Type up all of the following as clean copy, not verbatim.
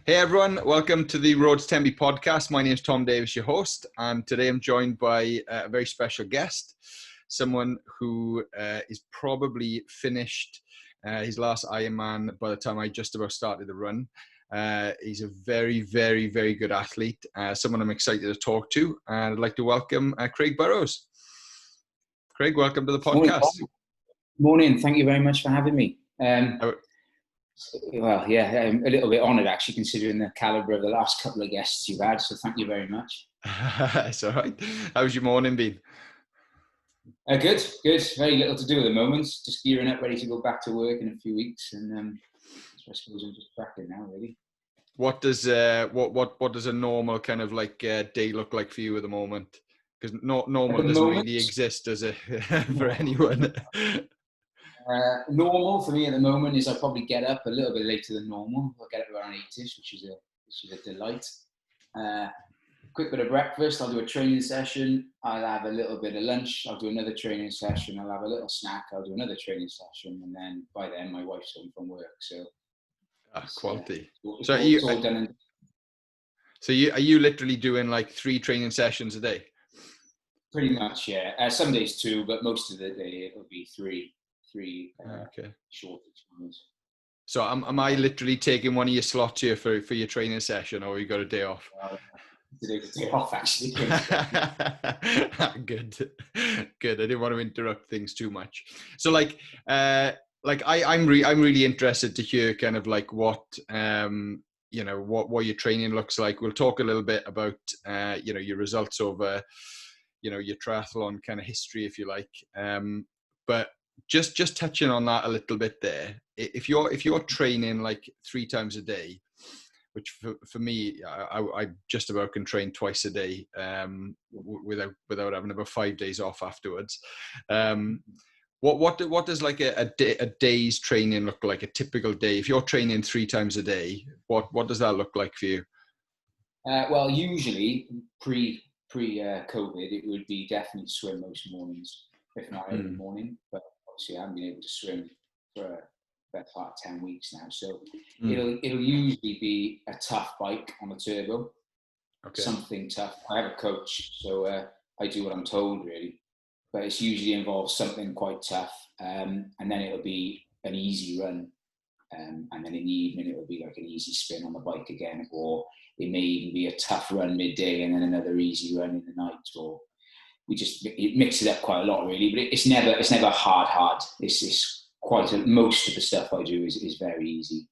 Hey everyone, welcome to the Road to Tenby podcast. My name is Tom Davis, your host, and today I'm joined by a very special guest, someone who is probably finished his last Ironman by the time I just about started the run. He's a very, very, very good athlete, someone I'm excited to talk to, and I'd like to welcome Craig Burrows. Craig, welcome to the podcast. Morning. Thank you very much for having me. Well, yeah, I'm a little bit honoured actually, considering the calibre of the last couple of guests you've had. So thank you very much. It's all right. How's your morning been? Good. Very little to do at the moment. Just gearing up, ready to go back to work in a few weeks, and so I suppose I'm just cracking now, really. What does what does a normal kind of like day look like for you at the moment? Because normal doesn't really exist, does it, for anyone? Normal for me at the moment is I probably get up a little bit later than normal. I'll get up around 8ish, which is a delight. Quick bit of breakfast. I'll do a training session. I'll have a little bit of lunch. I'll do another training session. I'll have a little snack. I'll do another training session, and then by then my wife's home from work. So quality. So it's all done. So are you literally doing like 3 training sessions a day? Pretty much, yeah. Some days 2, but most of the day it'll be 3. Okay. Short ones. So am I literally taking one of your slots here for your training session, or you got a day off? Today's a day off, actually. Good. I didn't want to interrupt things too much. So I'm really interested to hear kind of like what what your training looks like. We'll talk a little bit about your results over your triathlon kind of history, if you like. But just touching on that a little bit there, if you're training like 3 times a day, which for me, I just about can train twice a day without having about 5 days off afterwards. What does like a day's training look like? A typical day, if you're training 3 times a day, what does that look like for you? Well, usually pre-COVID, it would be definitely swim most mornings, if not every morning. But obviously, I haven't been able to swim for about part of 10 weeks now. So it'll usually be a tough bike on a turbo, something tough. I have a coach, so I do what I'm told, really. But it's usually involves something quite tough, and then it'll be an easy run, and then in the evening it'll be like an easy spin on the bike again, or it may even be a tough run midday and then another easy run in the night, or it mixes it up quite a lot, really. But it's never hard. It's quite most of the stuff I do is very easy.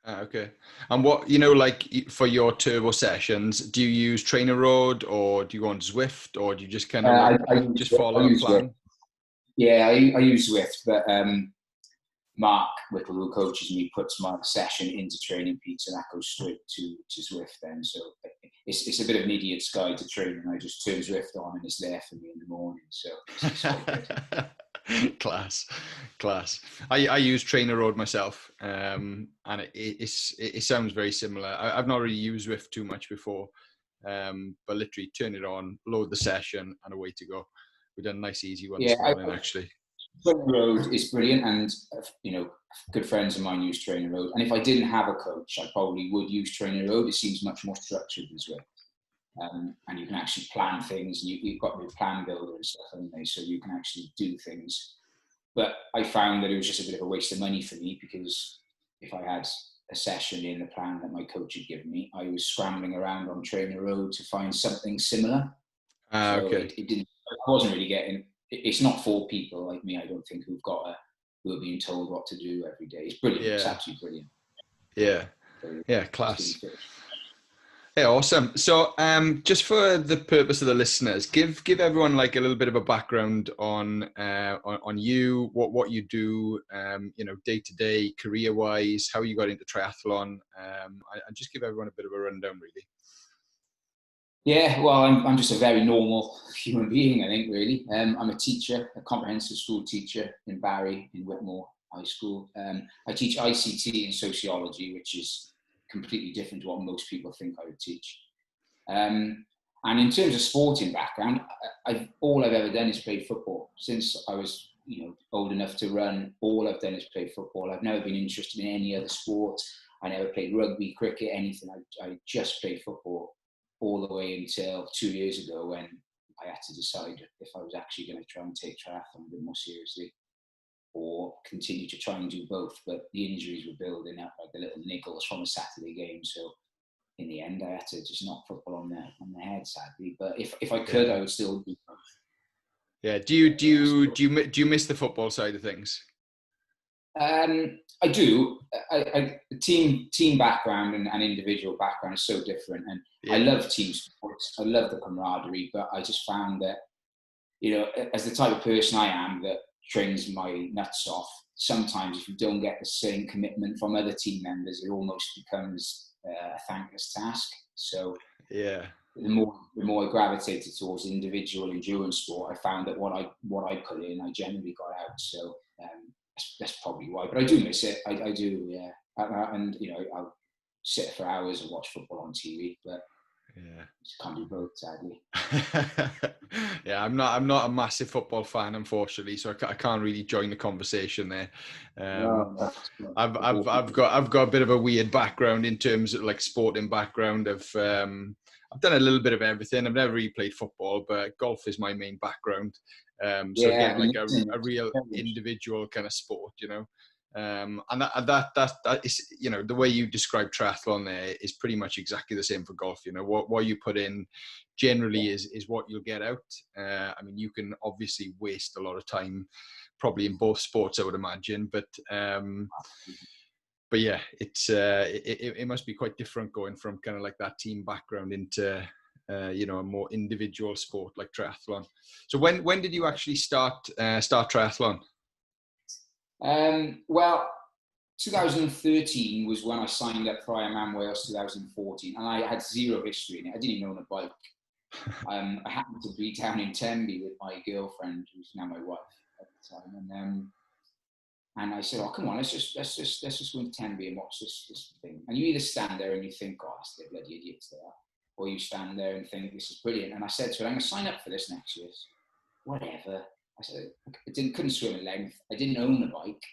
Okay. And what, like for your turbo sessions, do you use Trainer Road, or do you go on Zwift, or do you just kind of just follow a plan? Zwift. Yeah, I use Zwift, but Mark Whittle, who coaches me, puts my session into Training Peaks, and that goes straight to Zwift then. So it's a bit of an idiot's guide to training. I just turn Zwift on and it's there for me in the morning. So it's quite good. Class. I use Trainer Road myself, and it sounds very similar. I've not really used Zwift too much before, but literally turn it on, load the session, and away to go. We've done a nice easy one this morning, actually. Trainer Road is brilliant, and good friends of mine use Trainer Road. And if I didn't have a coach, I probably would use Trainer Road. It seems much more structured as well. And you can actually plan things. You've got the plan builder and stuff, haven't they? So you can actually do things. But I found that it was just a bit of a waste of money for me, because if I had a session in the plan that my coach had given me, I was scrambling around on Trainer Road to find something similar. Okay. I wasn't really getting. It's not for people like me, I don't think, who are being told what to do every day. It's brilliant. Yeah. It's absolutely brilliant. Yeah, class. Yeah, awesome. So, just for the purpose of the listeners, give everyone like a little bit of a background on you, what you do, day to day, career wise, how you got into triathlon, and just give everyone a bit of a rundown, really. Yeah, well, I'm just a very normal human being, I think, really. I'm a teacher, a comprehensive school teacher in Barry, in Whitmore High School. I teach ICT and sociology, which is completely different to what most people think I would teach. And in terms of sporting background, all I've ever done is played football. Since I was old enough to run, all I've done is play football. I've never been interested in any other sport. I never played rugby, cricket, anything. I just played football all the way until 2 years ago, when I had to decide if I was actually going to try and take triathlon a bit more seriously, or continue to try and do both. But the injuries were building up, like the little niggles from a Saturday game. So in the end, I had to just knock football on the head, sadly. But if I could, I would still do both. Yeah. Do you miss the football side of things? I do. Team background and individual background is so different, and I love team sports. I love the camaraderie, but I just found that, as the type of person I am that trains my nuts off, sometimes if you don't get the same commitment from other team members, it almost becomes a thankless task. So the more I gravitated towards individual endurance sport, I found that what I put in, I generally got out. So that's probably why. But I do miss it. I do, yeah. And I'll sit for hours and watch football on TV, but just can't do both, sadly. Yeah, I'm not a massive football fan, unfortunately, so I can't really join the conversation there. I've got a bit of a weird background in terms of like sporting background. I've done a little bit of everything. I've never really played football, but golf is my main background. So again, like a real individual kind of sport, and that is, the way you describe triathlon there is pretty much exactly the same for golf. What you put in generally is what you'll get out. I mean, you can obviously waste a lot of time probably in both sports, I would imagine, but yeah, it must be quite different going from kind of like that team background into a more individual sport like triathlon. So when did you actually start triathlon? Well, 2013 was when I signed up for Ironman Wales 2014, and I had zero history in it. I didn't even own a bike. I happened to be down in Tenby with my girlfriend, who's now my wife at the time, and I said, "Oh, come on, let's just go into Tenby and watch this thing." And you either stand there and you think, "Oh, that's the bloody idiots they are," or you stand there and think, "This is brilliant." And I said to her, "I'm going to sign up for this next year." Whatever. I said, couldn't swim in length. I didn't own a bike,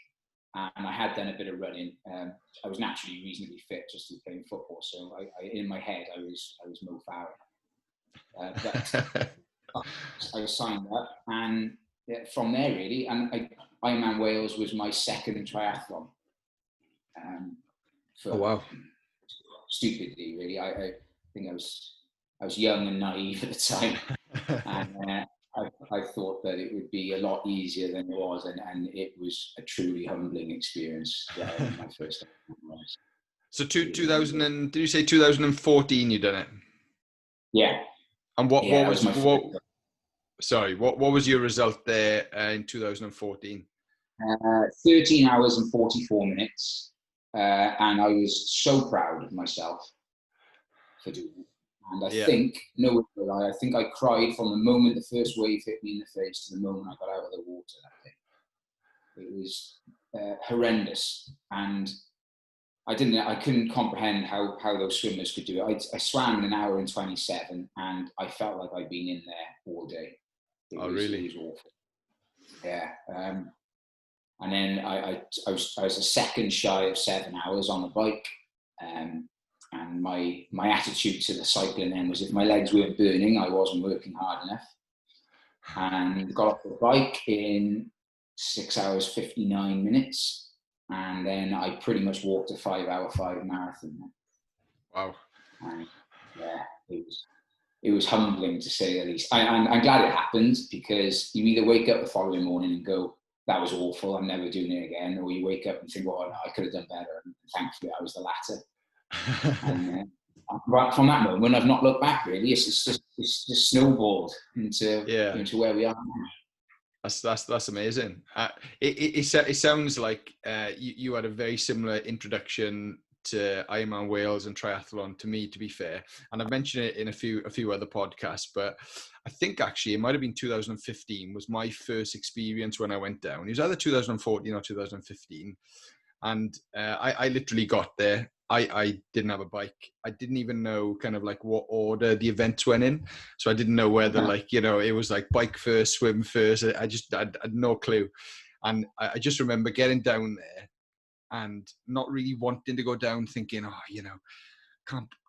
and I had done a bit of running. I was naturally reasonably fit just through playing football. So in my head, I was Mo Farah. But I signed up, and from there really, and Ironman Wales was my second triathlon. Oh wow! Stupidly, really. I think I was young and naive at the time, and I thought that it would be a lot easier than it was, and it was a truly humbling experience. My first time. So 2000 did you say 2014 you done it? Yeah. And what was your result there in 2014? 13 hours and 44 minutes. And I was so proud of myself for doing it. And I think, no lie, I think I cried from the moment the first wave hit me in the face to the moment I got out of the water that day. It was horrendous. And I couldn't comprehend how those swimmers could do it. I swam in an hour and 27, and I felt like I'd been in there all day. Really? It was awful. Yeah. And then I was a second shy of 7 hours on the bike. And my attitude to the cycling then was, if my legs weren't burning, I wasn't working hard enough. And got off the bike in 6 hours, 59 minutes. And then I pretty much walked a 5-hour 5 marathon. Wow. And it was humbling, to say the least. I'm glad it happened, because you either wake up the following morning and go, that was awful, I'm never doing it again. Or you wake up and think, well, no, I could have done better. And thankfully I was the latter. And right from that moment, I've not looked back really. It's just snowballed into where we are now. That's amazing. It sounds like you had a very similar introduction to Ironman Wales and triathlon to me, to be fair. And I've mentioned it in a few other podcasts, but I think actually it might have been 2015 was my first experience when I went down. It was either 2014 or 2015. And I literally got there. I didn't have a bike. I didn't even know kind of like what order the events went in. So I didn't know whether it was like bike first, swim first. I had no clue. And I just remember getting down there and not really wanting to go down, thinking,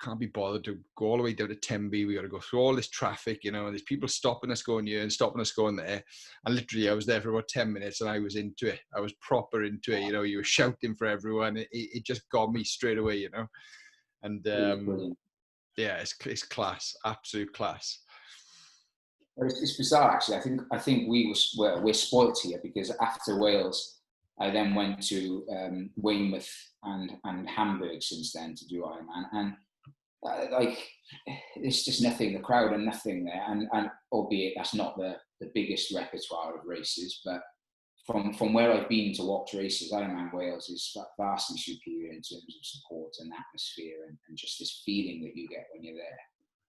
can't be bothered to go all the way down to Tembe. We got to go through all this traffic, and there's people stopping us going here and stopping us going there. And literally, I was there for about 10 minutes, and I was into it. I was proper into it. You were shouting for everyone. It just got me straight away, And yeah, it's class, absolute class. It's bizarre, actually. I think we're spoilt here, because after Wales, I then went to Weymouth and Hamburg since then to do Ironman, and it's just nothing. The crowd and nothing there, and albeit that's not the biggest repertoire of races, but from where I've been to watch races, Ironman Wales is vastly superior in terms of support and atmosphere, and just this feeling that you get when you're there.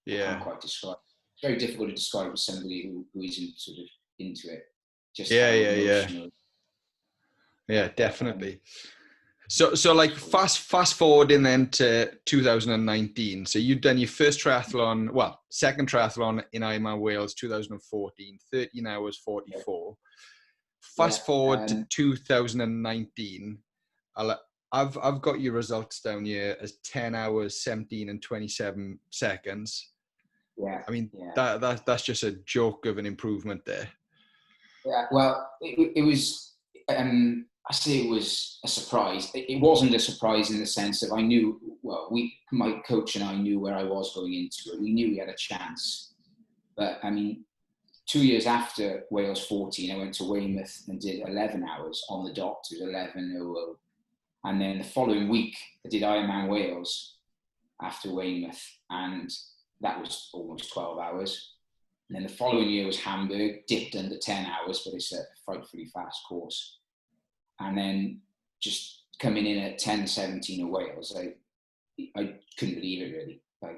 Yeah, I can't quite describe. It's very difficult to describe with somebody who isn't sort of into it. Just yeah, definitely. So like fast forwarding then to 2019. So you've done your first triathlon, second triathlon in Ironman Wales, 2014, 13 hours 44. Fast forward to 2019. I've got your results down here as 10 hours 17 and 27 seconds. Yeah. I mean, that's just a joke of an improvement there. Yeah. Well, it was. I say it was a surprise. It wasn't a surprise in the sense that I knew. Well, my coach and I knew where I was going into it. We knew we had a chance. But I mean, 2 years after Wales 14, I went to Weymouth and did 11 hours on the dot. It was 11:00. And then the following week, I did Ironman Wales after Weymouth, and that was almost 12 hours. And then the following year was Hamburg, dipped under 10 hours, but it's a frightfully fast course. And then just coming in at 10:17 at Wales, I couldn't believe it, really. I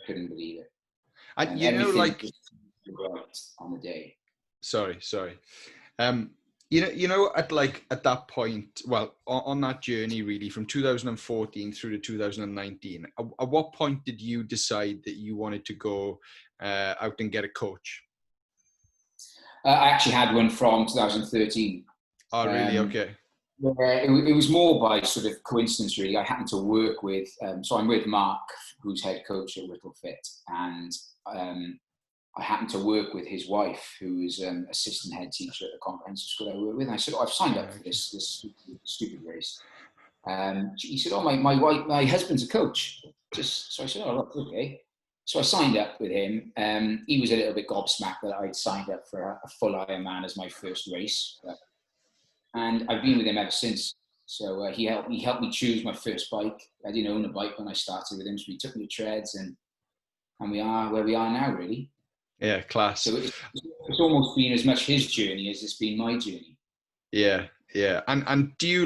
couldn't believe it. And right on the day. Sorry. At that point, on that journey really from 2014 through to 2019, at what point did you decide that you wanted to go out and get a coach? I actually had one from 2013. Oh, really? Okay. It was more by sort of coincidence, really. I happened to work with, so I'm with Mark, who's head coach at Whittle Fit, and I happened to work with his wife, who is assistant head teacher at the comprehensive school I work with. And I said, I've signed up for this stupid race. He said, my husband's a coach. So I said, oh, okay. So I signed up with him. He was a little bit gobsmacked that I'd signed up for a full Ironman as my first race. And I've been with him ever since. So he helped me choose my first bike. I didn't own a bike when I started with him, so he took me to treads, and we are where we are now, really. Yeah, class. So it's almost been as much his journey as it's been my journey. Yeah. And do you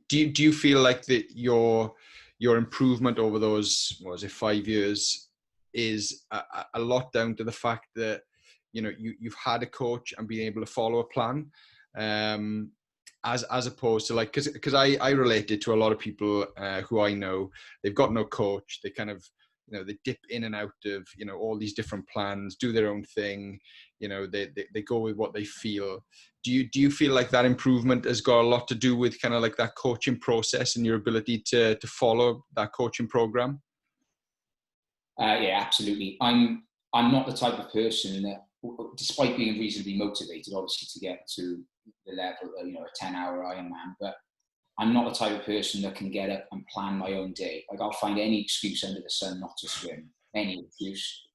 do you feel like that your improvement over those 5 years is a lot down to the fact that you've had a coach and been able to follow a plan, as opposed to because I related to a lot of people who I know, they've got no coach, they kind of they dip in and out of all these different plans, do their own thing, they go with what they feel. Do you feel like that improvement has got a lot to do with kind of like that coaching process and your ability to follow that coaching program? Yeah, absolutely. I'm not the type of person that, despite being reasonably motivated, obviously, to get to the level of a 10-hour Ironman, but I'm not the type of person that can get up and plan my own day. Like, I'll find any excuse under the sun not to swim, any excuse,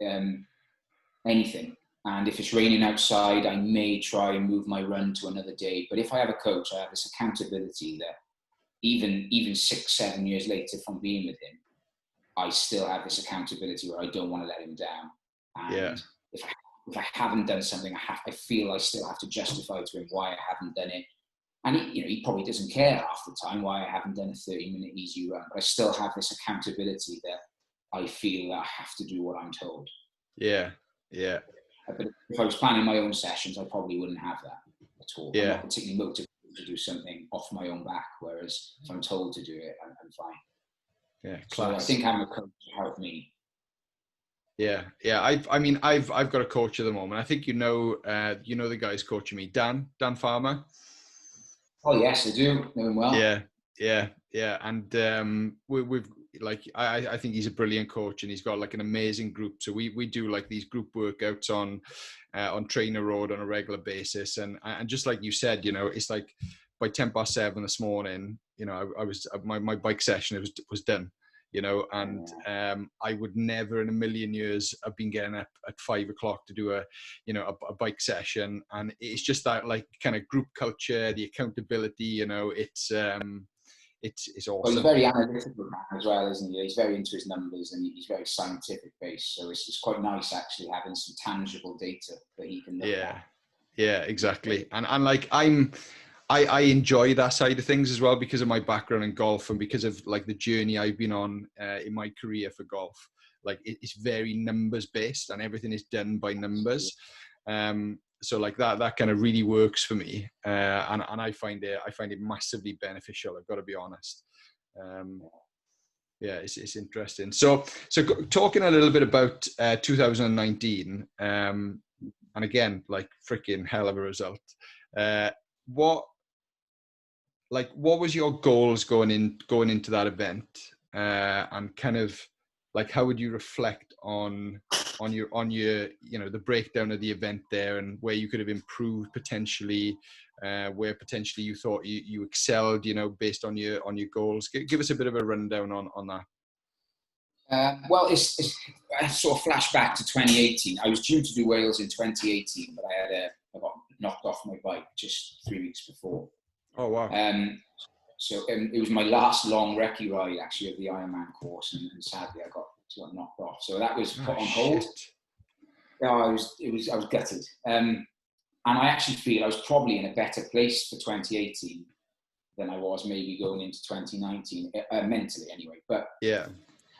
anything. And if it's raining outside, I may try and move my run to another day. But if I have a coach, I have this accountability that even 6-7 years later from being with him, I still have this accountability where I don't want to let him down. And if I haven't done something, I feel I still have to justify to him why I haven't done it. And he probably doesn't care half the time why I haven't done a 30-minute easy run, but I still have this accountability that I feel that I have to do what I'm told. Yeah. But if I was planning my own sessions, I probably wouldn't have that at all. Yeah. I'm not particularly motivated to do something off my own back, whereas if I'm told to do it, I'm fine. Yeah, class. So I think having a coach helped me. Yeah. I've got a coach at the moment. I think the guy's coaching me, Dan Farmer. Oh yes, I do know him well. Yeah. And we've like I think he's a brilliant coach, and he's got like an amazing group. So we do like these group workouts on Trainer Road on a regular basis, and just like you said, you know, it's like by 7:10 this morning, you know, I was my bike session was done, you know, and I would never in a million years have been getting up at 5 o'clock to do a bike session. And it's just that like kind of group culture, the accountability, you know, it's Well, he's awesome. very analytical man as well, isn't he? He's very into his numbers and he's very scientific based. So it's quite nice actually having some tangible data that he can look at. Yeah, exactly. And like I enjoy that side of things as well because of my background in golf and because of like the journey I've been on in my career for golf. Like it's very numbers based, and everything is done by numbers. So like that kind of really works for me, and I find it massively beneficial. I've got to be honest. Yeah, it's interesting. So talking a little bit about 2019, and again, like freaking hell of a result. What was your goals going into that event, and kind of like how would you reflect on your you know the breakdown of the event there and where you could have improved potentially, where potentially you thought you excelled, you know, based on your goals. Give us a bit of a rundown on that. Well, it's I sort of flashback to 2018. I was due to do Wales in 2018, but I got knocked off my bike just 3 weeks before. Oh wow! So it was my last long recce ride actually of the Ironman course, and sadly I got knocked off. So that was put on hold. Yeah, I was gutted, and I actually feel I was probably in a better place for 2018 than I was maybe going into 2019 mentally anyway. But yeah.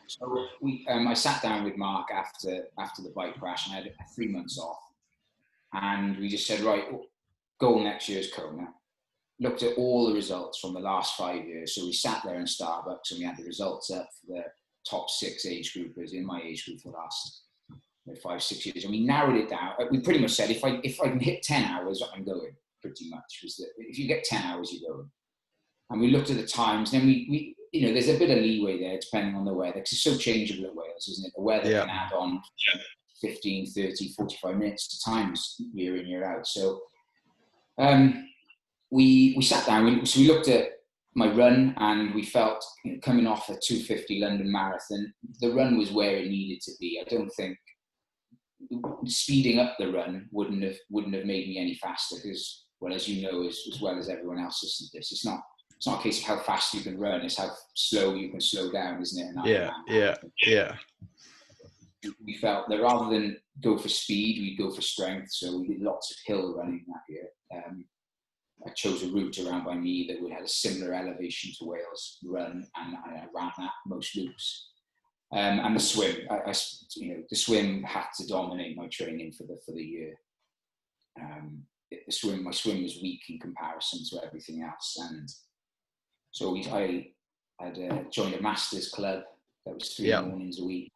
So I sat down with Mark after the bike crash, and I had 3 months off, and we just said, right, goal next year is Kona. Looked at all the results from the last 5 years. So we sat there in Starbucks and we had the results up for the top 6 age groupers in my age group for the last 5-6 years, and we narrowed it down. We pretty much said if I can hit 10 hours, I'm going. Pretty much was that if you get 10 hours, you're going. And we looked at the times, then we you know, there's a bit of leeway there depending on the weather, because it's so changeable at Wales, isn't it? The weather can add on 15, 30, 45 minutes to times year in, year out. So we sat down, so we looked at my run, and we felt, you know, coming off a 2:50 London Marathon, the run was where it needed to be. I don't think speeding up the run wouldn't have made me any faster, because, well, as you know, as well as everyone else listening to this, it's not a case of how fast you can run, it's how slow you can slow down, isn't it? Yeah. We felt that rather than go for speed, we'd go for strength. So we did lots of hill running that year. I chose a route around by me that had a similar elevation to Wales run, and I ran that most loops. And the swim, the swim had to dominate my training for the year. My swim was weak in comparison to everything else, and so I had joined a masters club that was 3 mornings a week.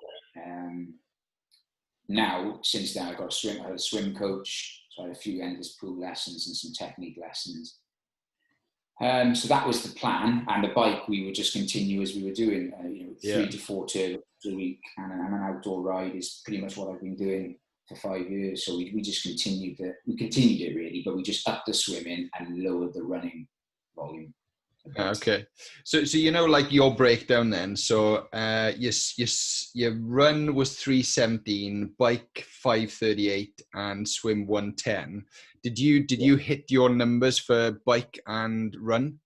Now, since then, I had a swim coach, so I had a few endless pool lessons and some technique lessons. So that was the plan, and the bike we would just continue as we were doing, 3 to 4 turbos a week, and an outdoor ride is pretty much what I've been doing for 5 years. So we just continued it really, but we just upped the swimming and lowered the running volume. Okay, so you know, like your breakdown then. So your run was 3:17, bike 5:38, and swim 1:10. Did you hit your numbers for bike and run?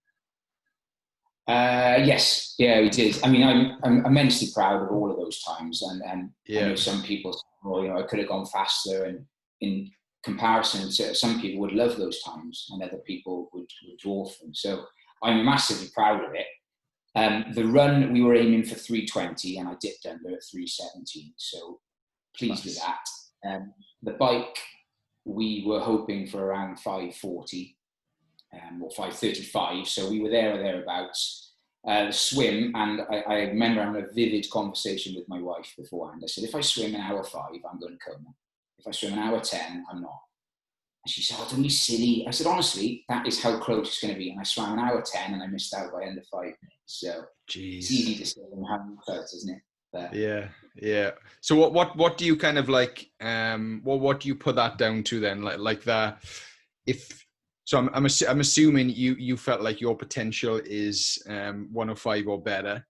Yes, yeah, we did. I mean, I'm immensely proud of all of those times, and I know some people, I could have gone faster, and in comparison, some people would love those times, and other people would dwarf them. So I'm massively proud of it. The run, we were aiming for 3:20, and I dipped under at 3:17. So pleased with that. The bike, we were hoping for around 5:40 or 5:35. So we were there or thereabouts. Swim, and I remember having a vivid conversation with my wife beforehand. I said, if I swim an hour 5, I'm going to Kona. If I swim an hour 10, I'm not. she said, "Oh, don't be silly." I said, "Honestly, that is how close it's going to be." And I swam an hour 10 and I missed out by under 5 minutes. So it's easy to say how it felt, isn't it? But, yeah. So what do you kind of like? What do you put that down to then? Like that, if so, I'm assuming you felt like your potential is 105 or better.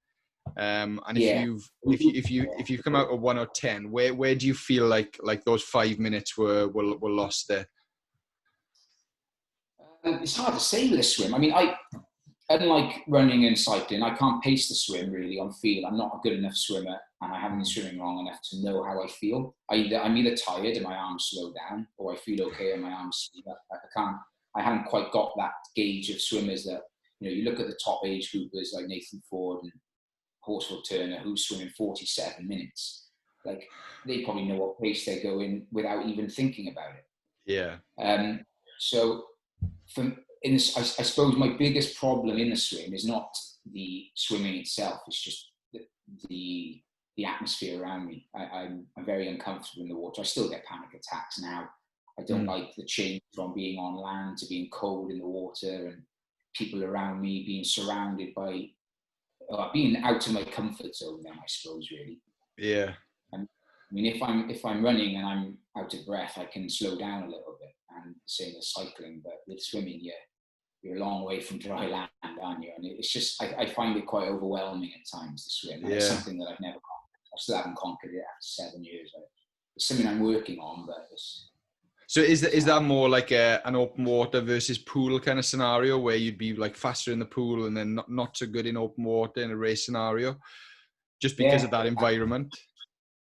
And yeah. if you've come out of 110, where do you feel like those 5 minutes were lost there? It's hard to say with a swim. I mean, unlike running and cycling, I can't pace the swim really on feel. I'm not a good enough swimmer, and I haven't been swimming long enough to know how I feel. I'm either tired and my arms slow down, or I feel okay and my arms speed up. I haven't quite got that gauge of swimmers that, you look at the top age groupers like Nathan Ford and Horsford Turner, who's swimming 47 minutes. Like, they probably know what pace they're going without even thinking about it. Yeah. So I suppose my biggest problem in the swim is not the swimming itself. It's just the atmosphere around me. I'm very uncomfortable in the water. I still get panic attacks now. I don't like the change from being on land to being cold in the water, and people around me being surrounded by being out of my comfort zone. Then I suppose really. Yeah. I mean, if I'm running and I'm out of breath, I can slow down a little bit, and same as cycling. But with swimming, you're a long way from dry land, aren't you? And it's just, I find it quite overwhelming at times to swim. And it's something that I've never conquered. I still haven't conquered it after 7 years. It's something I'm working on, but it's. So is that more like an open water versus pool kind of scenario, where you'd be like faster in the pool and then not so good in open water in a race scenario, just because of that environment?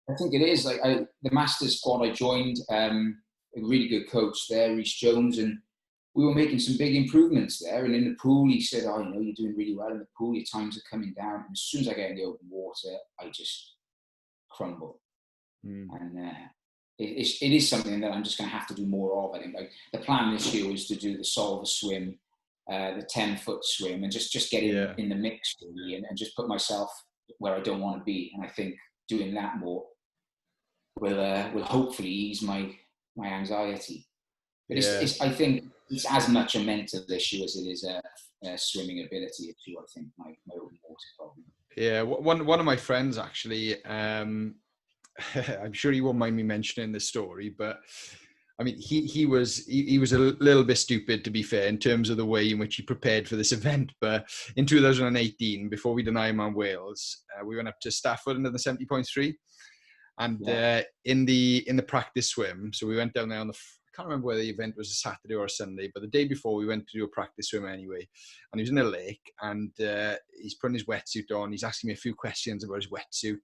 I think it is. Like the Masters squad I joined, a really good coach there, Rhys Jones, and we were making some big improvements there. And in the pool, he said, "Oh, you're doing really well in the pool. Your times are coming down." And as soon as I get in the open water, I just crumble. And it is something that I'm just going to have to do more of. I think, like, the plan this year was to do the Solver swim, the 10-foot swim, and just get in the mix really, and just put myself where I don't want to be. And I think doing that more will hopefully ease my anxiety. But I think it's as much a mental issue as it is a swimming ability issue. I think my open water problem. Yeah, one of my friends actually. I'm sure you won't mind me mentioning this story, but I mean, he was a little bit stupid, to be fair, in terms of the way in which he prepared for this event. But in 2018, before we did Ironman Wales, we went up to Stafford under the 70.3, and in the practice swim. So we went down there I can't remember whether the event was a Saturday or a Sunday, but the day before we went to do a practice swim anyway. And he was in a lake, and he's putting his wetsuit on. He's asking me a few questions about his wetsuit.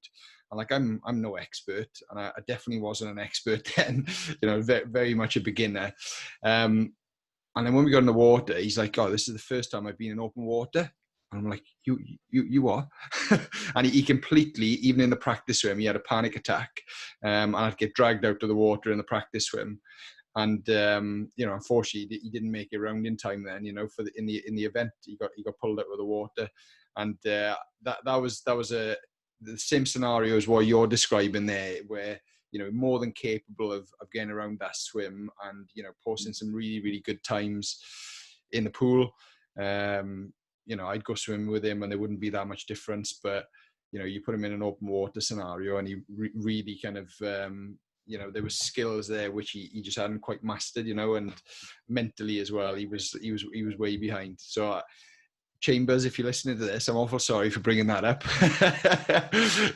And like, I'm no expert, and I definitely wasn't an expert then, very, very much a beginner. And then when we got in the water, he's like, "Oh, this is the first time I've been in open water." And I'm like, you are? And he completely, even in the practice swim, he had a panic attack. And I'd get dragged out of the water in the practice swim. And unfortunately, he didn't make it around in time. Then, in the event, he got pulled out of the water, and that was the same scenario as what you're describing there, where more than capable of getting around that swim, and posting some really, really good times in the pool. I'd go swimming with him, and there wouldn't be that much difference. But you put him in an open water scenario, and he really kind of there was skills there which he just hadn't quite mastered, and mentally as well, he was way behind. So Chambers, if you're listening to this, I'm awful sorry for bringing that up.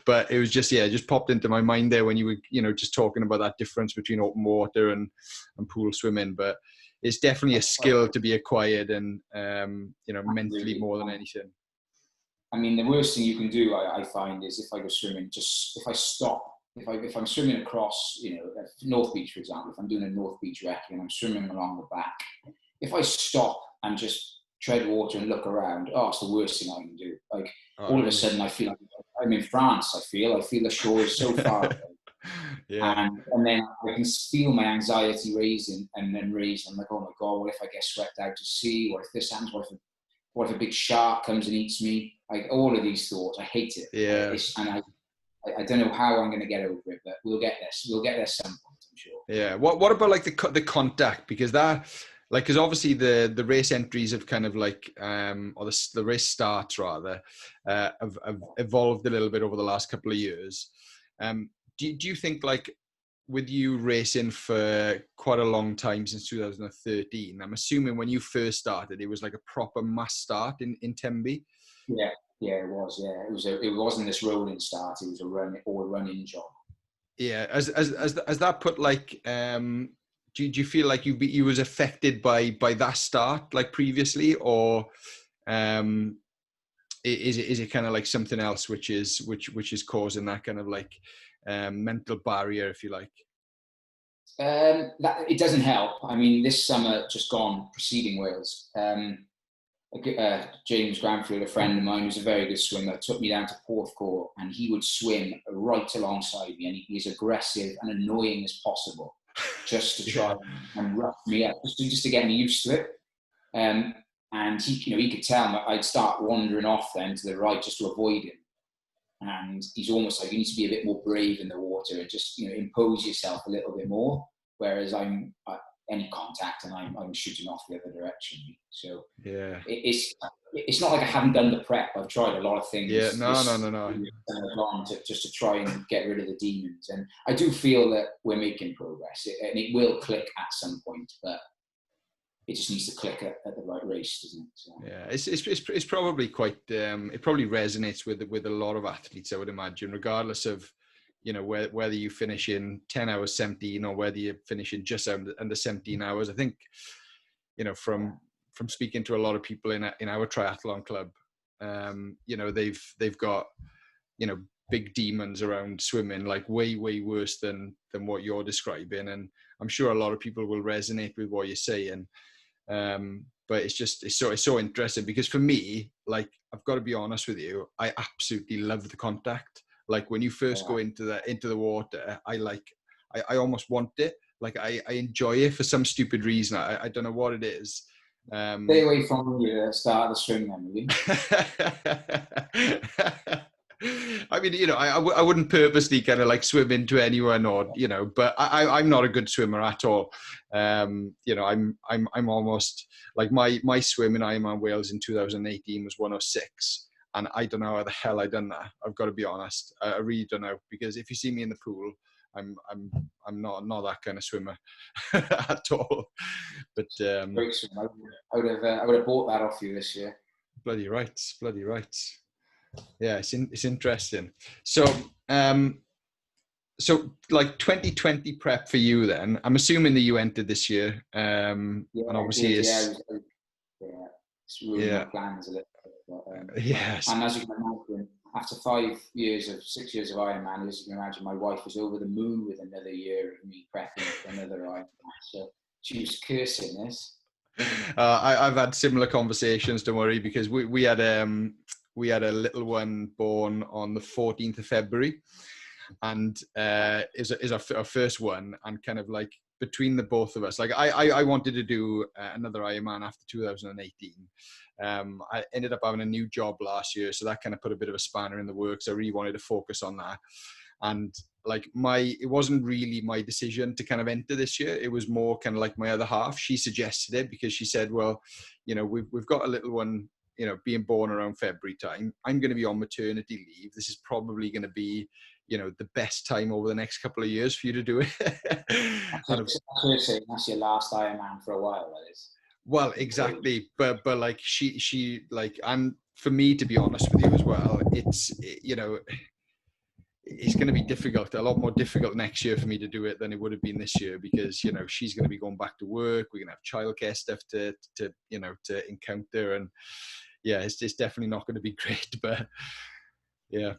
But it was just popped into my mind there when you were just talking about that difference between open water and pool swimming. But it's definitely a skill to be acquired, and mentally more than anything. I mean, the worst thing you can do, I find, is if I go swimming, just if I stop. If I'm swimming across, North Beach, for example, if I'm doing a North Beach recce and I'm swimming along the back, if I stop and just tread water and look around, it's the worst thing I can do. Like, all of a sudden, I feel like I'm in France. I feel the shore is so far away. And then I can feel my anxiety raising and then raising. I'm like, oh my God, what if I get swept out to sea? What if this happens? What if a big shark comes and eats me? Like, all of these thoughts, I hate it. Yeah. And I don't know how I'm going to get over it, but we'll get there. We'll get there some point. I'm sure. Yeah. What about like the contact? Because that, like, because obviously the race entries have kind of like, or the race starts rather, have evolved a little bit over the last couple of years. Do you think, like, with you racing for quite a long time since 2013, I'm assuming when you first started, it was like a proper mass start in Tembe? Yeah, it was. Yeah, it wasn't this rolling start. It was a running job. Yeah. As that put, like, do you feel like you was affected by that start, like, previously, or um is it kind of like something else which is causing that kind of like mental barrier, if you like? That it doesn't help. I mean, this summer just gone, preceding Wales, James Granfield, a friend of mine who's a very good swimmer, took me down to Porthcawl, and he would swim right alongside me, and he'd be as aggressive and annoying as possible, just to try and rough me up, just to get me used to it. And he could tell I'd start wandering off then to the right just to avoid him. And he's almost like, you need to be a bit more brave in the water and just, impose yourself a little bit more. Whereas I'm any contact and I'm shooting off the other direction. So Yeah. It's not like I haven't done the prep. I've tried a lot of things. Yeah. No. Just to try and get rid of the demons. And I do feel that we're making progress, and it will click at some point, but it just needs to click at the right race, doesn't it? So. Yeah, it's probably quite. It probably resonates with a lot of athletes, I would imagine, regardless of, whether you finish in 10 hours 17 or whether you finish in just under 17 hours. I think, from speaking to a lot of people in our triathlon club, they've got, big demons around swimming, like way worse than what you're describing, and I'm sure a lot of people will resonate with what you're saying. But it's so interesting, because for me, like, I've got to be honest with you, I absolutely love the contact. Like, when you first go into the water, I almost want it. Like, I enjoy it for some stupid reason. I don't know what it is. Stay away from the start of the swim then, will you? I mean, I wouldn't purposely kind of like swim into anyone, or, but I'm not a good swimmer at all. I'm almost like my swim in Ironman Wales in 2018 was 106. And I don't know how the hell I done that. I've got to be honest. I really don't know, because if you see me in the pool, I'm not that kind of swimmer at all. But Great swim. I would have bought that off you this year. Bloody right. Yeah, it's interesting. So like 2020 prep for you then. I'm assuming that you entered this year. And obviously it's ruined my plans a little bit. But, yes. And as you can imagine, after 6 years of Ironman, as you can imagine, my wife was over the moon with another year of me prepping for another Ironman. So she was cursing this. I've had similar conversations, don't worry, because we had a little one born on the 14th of February, and is our first one, and kind of like between the both of us, like I wanted to do another Ironman after 2018. I ended up having a new job last year, so that kind of put a bit of a spanner in the works. I really wanted to focus on that, and like it wasn't really my decision to kind of enter this year. It was more kind of like my other half. She suggested it because she said, well, we've got a little one, being born around February time. I'm going to be on maternity leave. This is probably going to be, the best time over the next couple of years for you to do it. That's your last Ironman for a while, that is. Well, exactly. But like she like, and for me, to be honest with you as well, it's going to be difficult, a lot more difficult next year for me to do it than it would have been this year, because she's going to be going back to work. We're going to have childcare stuff to encounter, and yeah, it's definitely not going to be great. But yeah.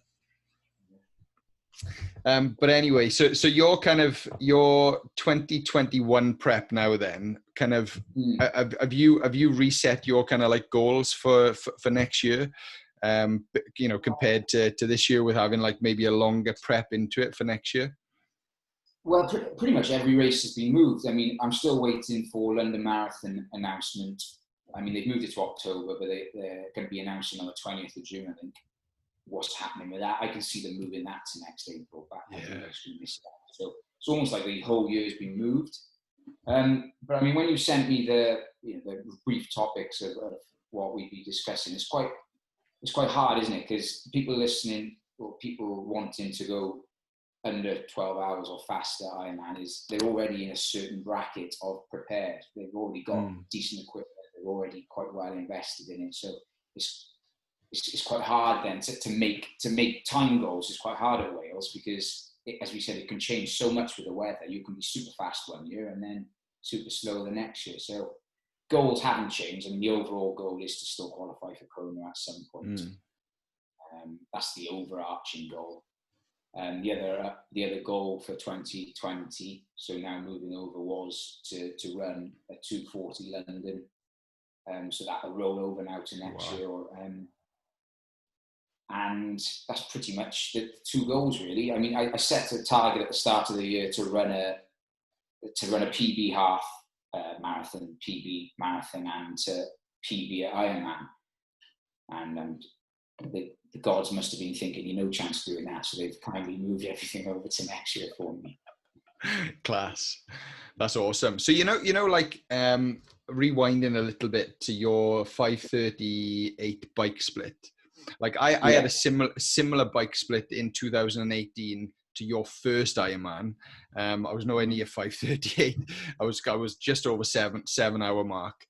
But anyway, so your 2021 prep now then, kind of have you reset your kind of like goals for next year? Compared to this year, with having like maybe a longer prep into it for next year? Well, pretty much every race has been moved. I mean, I'm still waiting for London Marathon announcement. I mean, they've moved it to October, but they're going to be announcing on the 20th of June, I think, what's happening with that. I can see them moving that to next April. Back. Yeah. it's almost like the whole year has been moved. But I mean, when you sent me the brief topics of what we'd be discussing, it's quite hard, isn't it? Because people listening or people wanting to go under 12 hours or faster Ironman, they're already in a certain bracket of prepared. They've already got decent equipment. They're already quite well invested in it. So it's quite hard then to make time goals. It's quite hard at Wales because, as we said, it can change so much with the weather. You can be super fast one year and then super slow the next year. So goals haven't changed. I mean, the overall goal is to still qualify for Kona at some point. That's the overarching goal. The other goal for 2020, so now moving over, was to run a 2:40 London. So that will roll over now to next year. And that's pretty much the two goals, really. I mean, I set a target at the start of the year to run a PB half marathon, PB marathon, and to PB at Ironman. And the gods must have been thinking, no chance of doing that, so they've kindly moved everything over to next year for me. Class. That's awesome. So like rewinding a little bit to your 5:38 bike split. Like I had a similar bike split in 2018 to your first Ironman. I was nowhere near 5:38. I was just over 7-hour mark.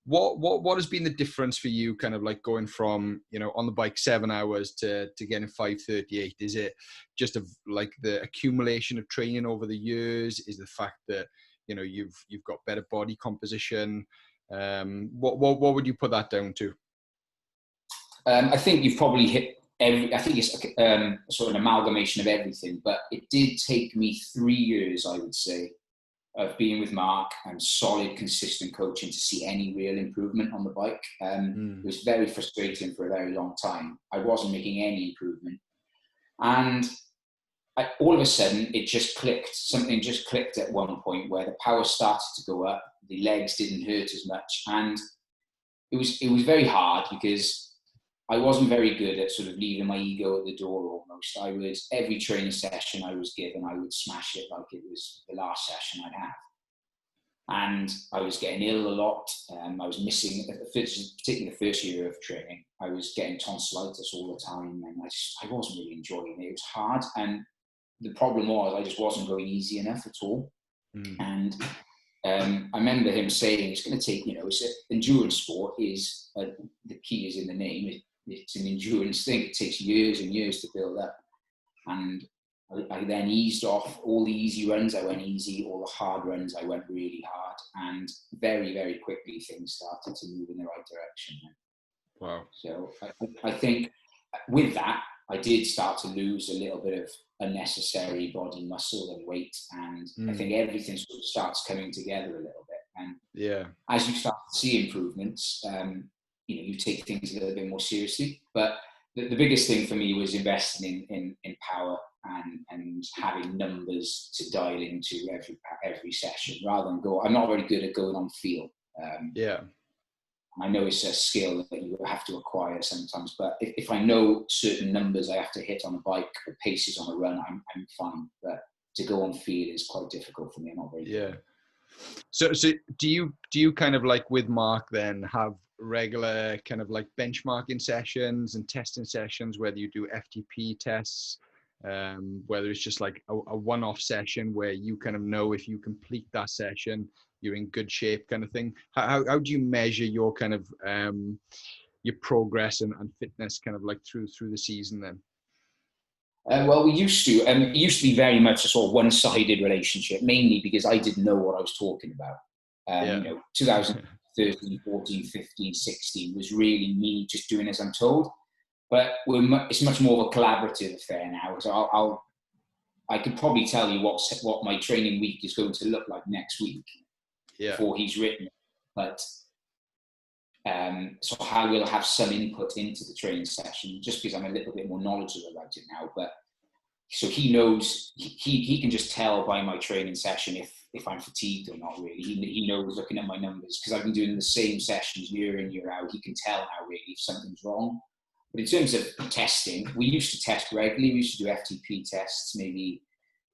What has been the difference for you, kind of like going from, on the bike 7 hours to getting 5:38? Is it just the accumulation of training over the years? Is the fact that, you've got better body composition? What would you put that down to? I think you've probably hit I think it's sort of an amalgamation of everything, but it did take me 3 years, I would say, of being with Mark and solid, consistent coaching to see any real improvement on the bike. It was very frustrating for a very long time. I wasn't making any improvement. And all of a sudden, it just clicked. Something just clicked at one point where the power started to go up. The legs didn't hurt as much. And it was very hard because I wasn't very good at sort of leaving my ego at the door almost. Every training session I was given, I would smash it like it was the last session I'd have. And I was getting ill a lot. I was missing, particularly the first year of training, I was getting tonsillitis all the time. And I wasn't really enjoying it. It was hard. And the problem was I just wasn't going easy enough at all. And I remember him saying, it's going to take, it's an endurance sport, the key is in the name. It's an endurance thing. It takes years and years to build up. And I then eased off. All the easy runs, I went easy. All the hard runs, I went really hard. And very, very quickly, things started to move in the right direction. Wow. So I think with that, I did start to lose a little bit of unnecessary body muscle and weight. And I think everything sort of starts coming together a little bit. And as you start to see improvements, you take things a little bit more seriously. But the biggest thing for me was investing in power and having numbers to dial into every session rather than I'm not very good at going on feel. I know it's a skill that you have to acquire sometimes, but if I know certain numbers I have to hit on a bike or paces on a run, I'm fine. But to go on feel is quite difficult for me. I'm not very good. So do you kind of like with Mark then have regular kind of like benchmarking sessions and testing sessions, whether you do FTP tests, whether it's just like a one-off session where you kind of know if you complete that session, you're in good shape kind of thing? How do you measure your kind of your progress and fitness kind of like through the season then? Well, we used to. It used to be very much a sort of one-sided relationship, mainly because I didn't know what I was talking about. 2013, 14, 15, 16 was really me just doing as I'm told. But it's much more of a collaborative affair now. So I could probably tell you what my training week is going to look like next week before he's written it. But so I will have some input into the training session just because I'm a little bit more knowledgeable about it now. But so he knows, he can just tell by my training session if I'm fatigued or not really. He knows looking at my numbers because I've been doing the same sessions year in, year out. He can tell now really if something's wrong. But in terms of testing, we used to test regularly. We used to do FTP tests maybe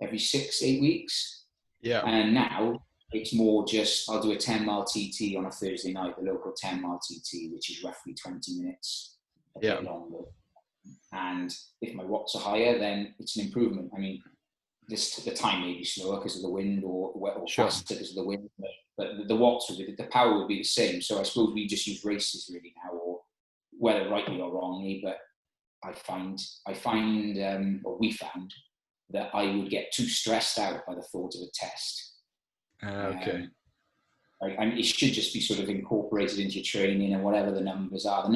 every 6-8 weeks. Yeah. And now it's more just, I'll do a 10-mile TT on a Thursday night, the local 10-mile TT, which is roughly 20 minutes, a bit longer. And if my watts are higher, then it's an improvement. I mean, the time may be slower because of the wind, or faster because of the wind, but the watts would be, the power would be the same. So I suppose we just use races really now, or whether rightly or wrongly, but I find, or we found, that I would get too stressed out by the thought of a test. Okay. It should just be sort of incorporated into your training, and whatever the numbers are,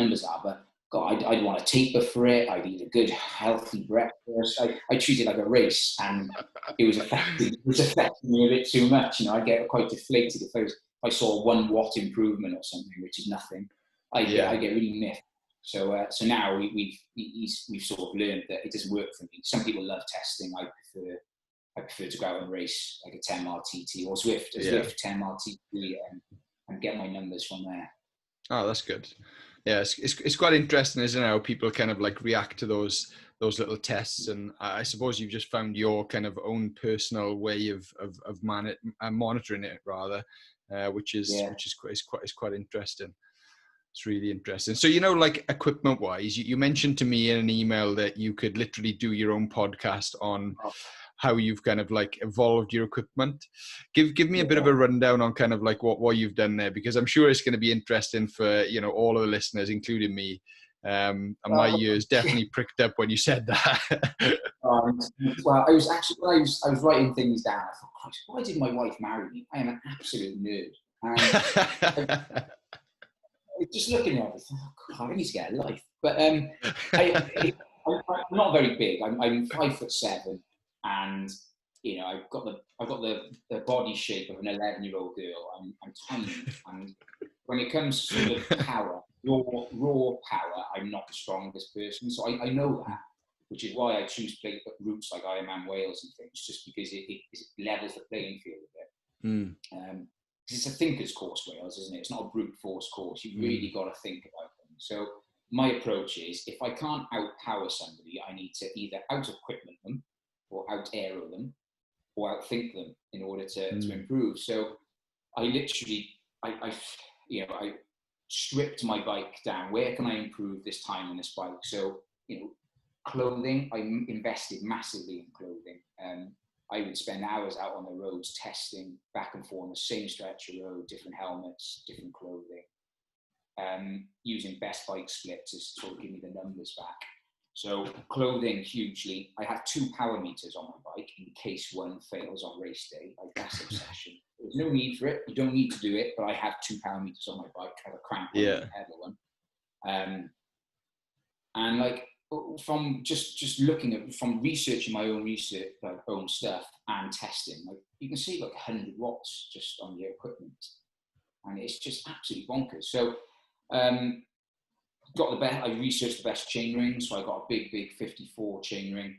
but God, I'd want to taper for it. I'd eat a good, healthy breakfast. I treat it like a race, and it was affecting me a bit too much. You know, I'd get quite deflated if I saw a 1 watt improvement or something, which is nothing. I get really miffed. So now we've sort of learned that it doesn't work for me. Some people love testing. I prefer to go out and race like a 10-mile TT or Zwift 10-mile TT and get my numbers from there. Oh, that's good. Yeah, it's quite interesting, isn't it, how people kind of like react to those little tests, and I suppose you've just found your kind of own personal way of monitoring it, rather, which is quite interesting. It's really interesting. So, you know, like equipment wise, you mentioned to me in an email that you could literally do your own podcast on how you've kind of like evolved your equipment. Give me a bit of a rundown on kind of like what you've done there, because I'm sure it's going to be interesting for, you know, all of the listeners, including me. And my ears definitely pricked up when you said that. Well, I was writing things down. I thought, Christ, why did my wife marry me? I am an absolute nerd. And just looking at it, I thought, oh, God, I need to get a life. But I'm not very big. I'm 5'7", and you know, I've got the body shape of an 11-year-old girl. I'm tiny, and when it comes to sort of power, raw power, I'm not the strongest person. So I know that, which is why I choose routes like Ironman Wales and things, just because it levels the playing field a bit. Because it's a thinker's course, Wales, isn't it? It's not a brute force course. You've really got to think about them. So my approach is, if I can't outpower somebody, I need to either out-equipment them, or out-aero them, or outthink them in order to improve. So I literally, I stripped my bike down. Where can I improve this time on this bike? So, you know, clothing, I invested massively in clothing. I would spend hours out on the roads testing back and forth on the same stretch of road, different helmets, different clothing, using best bike split to sort of give me the numbers back. So clothing, hugely. I have 2 power meters on my bike in case one fails on race day. Like, that's obsession. There's no need for it. You don't need to do it, but I have 2 power meters on my bike. I have a crank one and a pedal one. And like, from just looking at, from researching my own research, like own stuff and testing, like you can see like 100 watts just on your equipment, and it's just absolutely bonkers. So I researched the best chain rings. So I got a big 54 chain ring.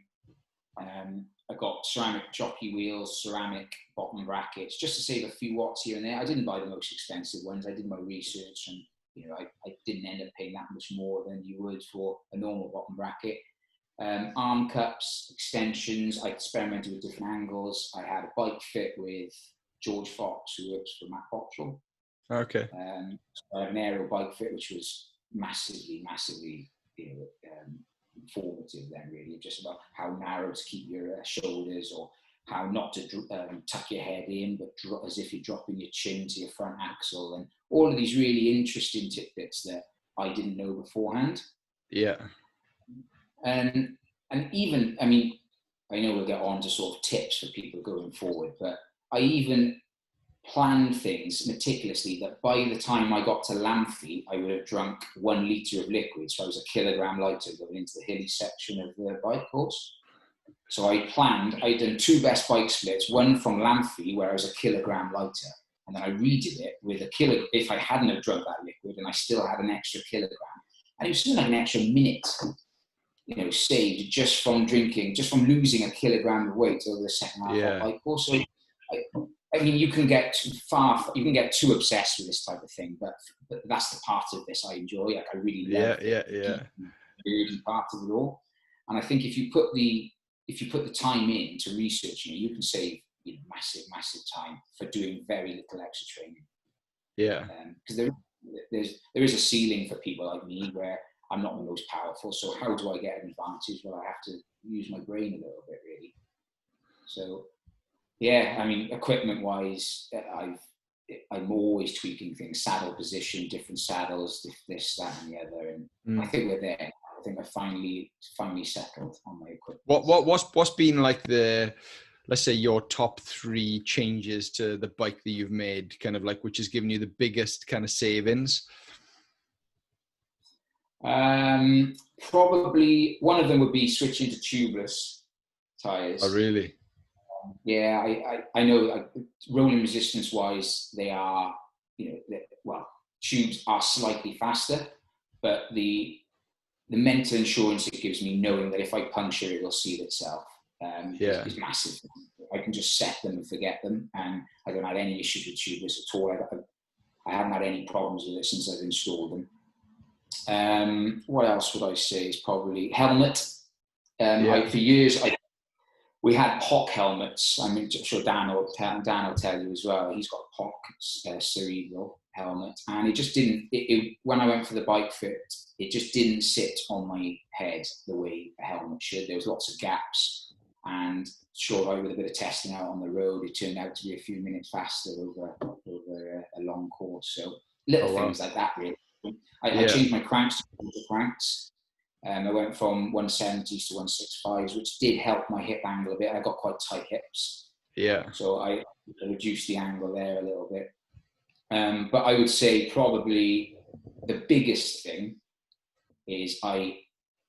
I got ceramic jockey wheels, ceramic bottom brackets, just to save a few watts here and there. I didn't buy the most expensive ones. I did my research, and you know, I didn't end up paying that much more than you would for a normal bottom bracket. Arm cups, extensions. I experimented with different angles. I had a bike fit with George Fox, who works for Matt Bottrell. Okay. So I had an aerial bike fit, which was massively, informative then, really, just about how narrow to keep your shoulders, or how not to tuck your head in, but as if you're dropping your chin to your front axle, and all of these really interesting tidbits that I didn't know beforehand. Yeah. And even, I mean, I know we'll get on to sort of tips for people going forward, but I even planned things meticulously that by the time I got to Lamphey, I would have drunk 1 litre of liquid, so I was a kilogram lighter going into the hilly section of the bike course. So I'd done 2 best bike splits, one from Lamphey where I was a kilogram lighter, and then I redid it with a kilogram, if I hadn't have drunk that liquid, and I still had an extra kilogram. And it was still like an extra minute, you know, saved just from losing a kilogram of weight over the second half of that bike course. So I mean, you can get too obsessed with this type of thing, but that's the part of this I enjoy. Like, I really love the part of it all. And I think if you put the if you put the time in to research, you can save massive time for doing very little extra training. Yeah. Because there is a ceiling for people like me where I'm not the most powerful. So how do I get an advantage? Well, I have to use my brain a little bit, really. So yeah, I mean, equipment wise, I'm always tweaking things, saddle position, different saddles, this, that, and the other. And I think we're there. I think I finally settled on my equipment. What's been like let's say your top 3 changes to the bike that you've made, kind of like, which has given you the biggest kind of savings? Probably one of them would be switching to tubeless tires. Oh, really? Yeah, I know rolling resistance wise, they are, tubes are slightly faster, but the mental insurance it gives me knowing that if I puncture, it will seal itself is massive. I can just set them and forget them, and I don't have any issues with tubeless at all. I haven't had any problems with it since I've installed them. What else would I say is probably helmet. For years, we had POC helmets. I'm sure Dan will tell you as well. He's got a POC cerebral helmet, and it just didn't. When I went for the bike fit, it just didn't sit on my head the way a helmet should. There was lots of gaps, and sure, with a bit of testing out on the road, it turned out to be a few minutes faster over a long course. So little things like that, really. I changed my cranks to quarter cranks. I went from 170s to 165s, which did help my hip angle a bit. I got quite tight hips. Yeah. So I reduced the angle there a little bit. But I would say probably the biggest thing is I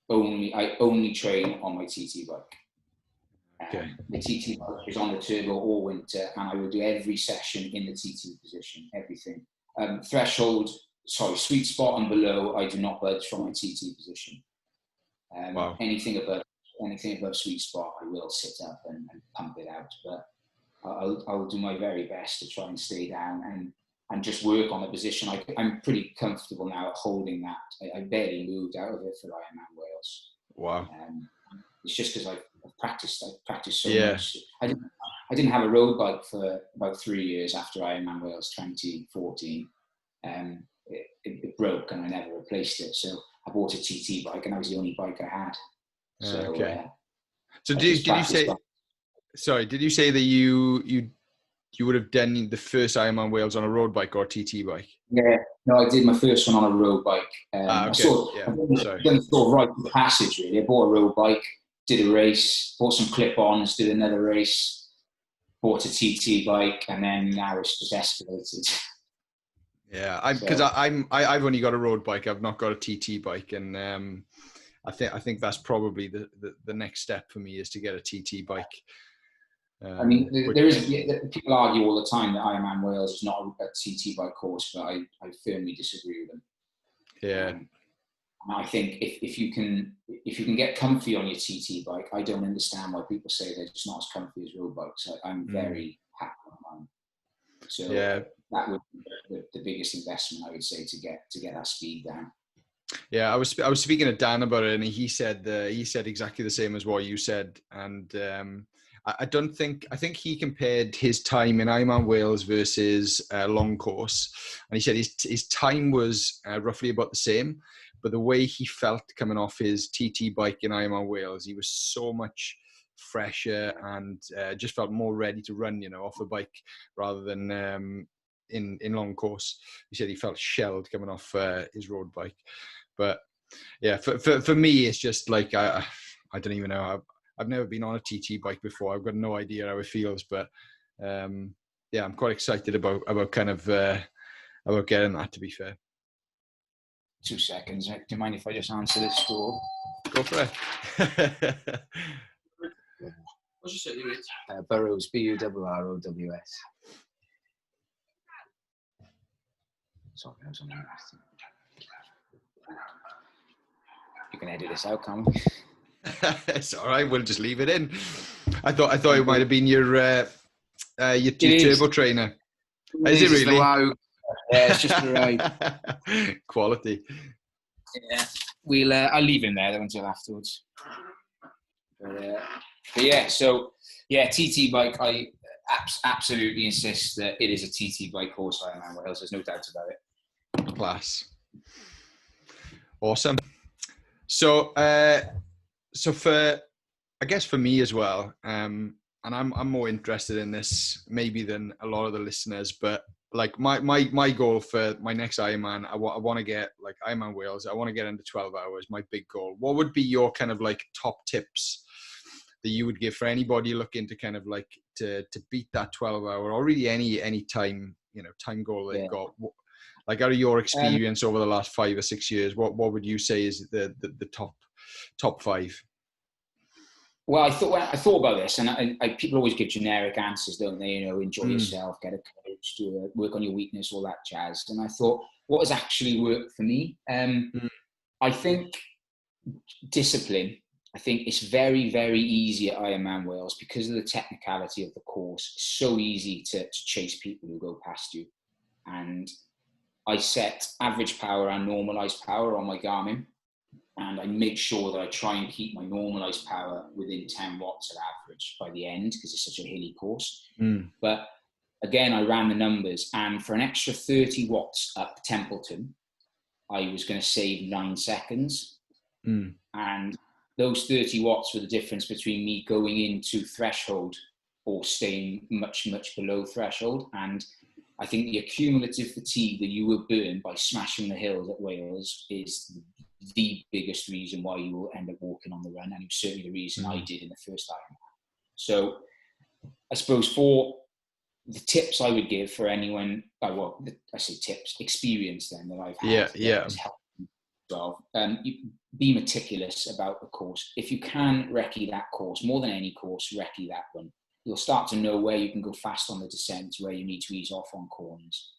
only train on my TT bike. Okay. The TT bike is on the turbo all winter, and I will do every session in the TT position, everything. Sweet spot and below, I do not budge from my TT position. Anything above sweet spot, I will sit up and pump it out. But I'll do my very best to try and stay down and just work on the position. I'm pretty comfortable now at holding that. I barely moved out of it for Ironman Wales. Wow. It's just because I've practiced so much. I didn't have a road bike for about 3 years after Ironman Wales 2014. It broke and I never replaced it. So I bought a TT bike, and that was the only bike I had. So, so did you say? Sorry, did you say that you would have done the first Ironman Wales on a road bike or a TT bike? Yeah, no, I did my first one on a road bike. I sort of right the passage, really. I bought a road bike, did a race, bought some clip-ons, did another race, bought a TT bike, and then now it's just escalated. Yeah, I've only got a road bike. I've not got a TT bike, and I think that's probably the next step for me is to get a TT bike. I mean, people argue all the time that Ironman Wales is not a TT bike course, but I firmly disagree with them. Yeah. And I think if you can get comfy on your TT bike, I don't understand why people say they're just not as comfy as road bikes. I'm very happy on mine. So that would be the biggest investment, I would say, to get that speed down. Yeah, I was speaking to Dan about it, and he said exactly the same as what you said. And I think he compared his time in Ironman Wales versus long course, and he said his time was roughly about the same, but the way he felt coming off his TT bike in Ironman Wales, he was so much fresher and just felt more ready to run, off a bike rather than in long course. He said he felt shelled coming off his road bike. But yeah, for me, it's just like I don't even know. I've never been on a TT bike before. I've got no idea how it feels, but I'm quite excited about kind of about getting that. To be fair. 2 seconds. Do you mind if I just answer this door? Go for it. What's your city? Burrows, Burrows. Sorry, I was on that. You can edit this out, can't we? It's all right. We'll just leave it in. I thought it might have been your turbo trainer. Is it really? Wow. Yeah, it's just right. Quality. Yeah, I'll leave him there until afterwards. But But yeah, so yeah, TT bike. I absolutely insist that it is a TT bike course, Ironman Wales. There's no doubt about it. Class. Awesome. So, so for, I guess for me as well, and I'm more interested in this maybe than a lot of the listeners, but like my goal for my next Ironman, I want to get like Ironman Wales. I want to get under 12 hours. My big goal. What would be your kind of like top tips that you would give for anybody looking to kind of like to beat that 12 hour or really any time, time goal they've got? Like out of your experience over the last 5 or 6 years, what would you say is the top 5? Well, I thought about this, and I people always give generic answers, don't they? Enjoy yourself, get a coach, work on your weakness, all that jazz. And I thought, what has actually worked for me? I think discipline. I think it's very, very easy at Ironman Wales because of the technicality of the course. It's so easy to chase people who go past you. And I set average power and normalized power on my Garmin. And I make sure that I try and keep my normalized power within 10 watts at average by the end, because it's such a hilly course. But again, I ran the numbers, and for an extra 30 watts up Templeton, I was going to save 9 seconds. And those 30 watts were the difference between me going into threshold or staying much, much below threshold. And I think the accumulative fatigue that you will burn by smashing the hills at Wales is the biggest reason why you will end up walking on the run, and it was certainly the reason I did in the first Ironman. So I suppose for the tips I would give for anyone, well, I say tips, experience then that I've had, has helped me as well. Be meticulous about the course. If you can recce that course, more than any course, recce that one. You'll start to know where you can go fast on the descent, where you need to ease off on corners.